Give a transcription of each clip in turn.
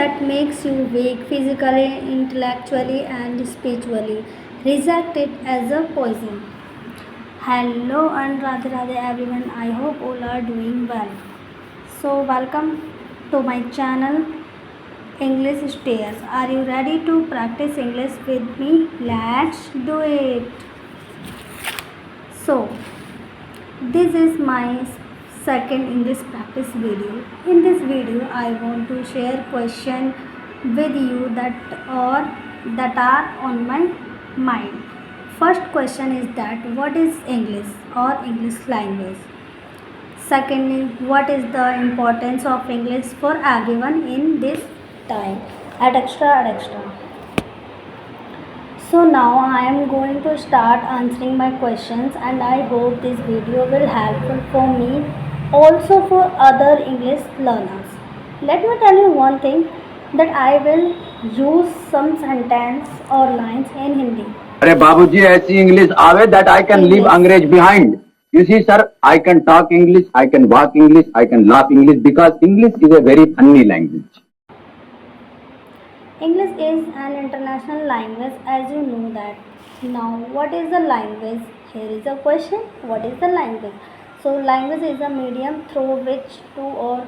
that makes you weak physically, intellectually, and spiritually. Reject it as a poison. Hello and Radhe Radhe everyone. I hope all are doing well. So, welcome to my channel English Stairs. Are you ready to practice English with me? Let's do it. So, this is my second English practice video. In this video, I want to share questions with you that are on my mind. First question is that what is English or English language? Secondly, what is the importance of English for everyone in this time? At extra. So now I am going to start answering my questions and I hope this video will helpful for me, also for other English learners. Let me tell you one thing, that I will use some sentence or lines in Hindi. अरे बाबूजी ऐसी English आवे that I can leave English. अंग्रेज behind. You see, sir, I can talk English, I can walk English, I can laugh English because English is a very funny language. English is an international language, as you know that. Now, what is the language? Here is a question. What is the language? So, language is a medium through which two or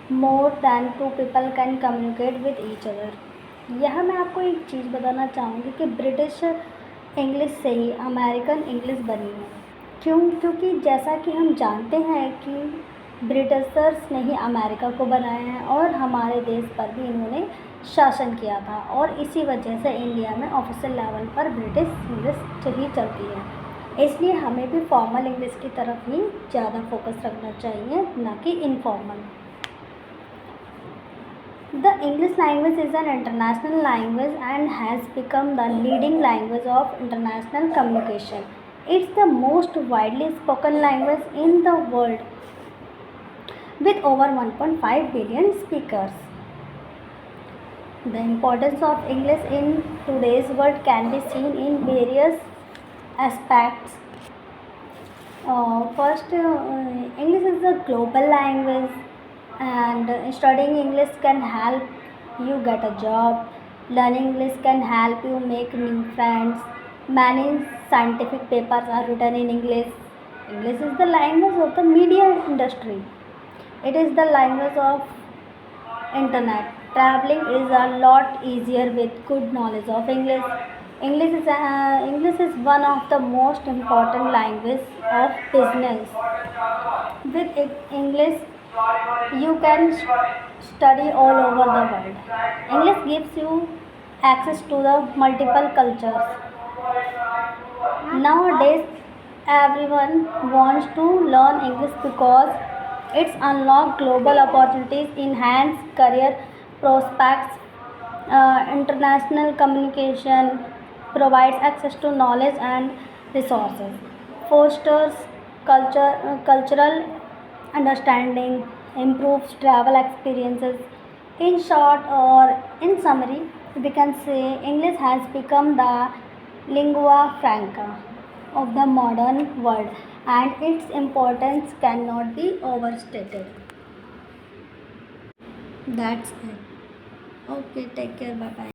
more than two people can communicate with each other. यह मैं आपको एक चीज़ बताना चाहूँगी कि British English से ही American English बनी है। क्यों? क्योंकि जैसा कि हम जानते हैं कि ब्रिटिशर्स ने ही अमेरिका को बनाया है और हमारे देश पर भी इन्होंने शासन किया था, और इसी वजह से इंडिया में ऑफिशियल लेवल पर ब्रिटिश इंग्लिश ही चलती है। इसलिए हमें भी फॉर्मल इंग्लिश की तरफ ही ज़्यादा फोकस रखना चाहिए, ना कि informal. The English language is an international language and has become the leading language of international communication. It's the most widely spoken language in the world with over 1.5 billion speakers. The importance of English in today's world can be seen in various aspects. First, English is a global language, and studying English can help you get a job. Learning English can help you make new friends. Many scientific papers are written in English. English is the language of the media industry. It is the language of internet. Traveling is a lot easier with good knowledge of English. English is one of the most important language of business. With English, you can study all over the world. English gives you access to the multiple cultures. Nowadays, everyone wants to learn English because it's unlock global opportunities, enhance career prospects, international communication, provides access to knowledge and resources, fosters cultural understanding, improves travel experiences. In short, or in summary, we can say English has become the lingua franca of the modern world, and its importance cannot be overstated. That's it. Okay, take care. Bye bye.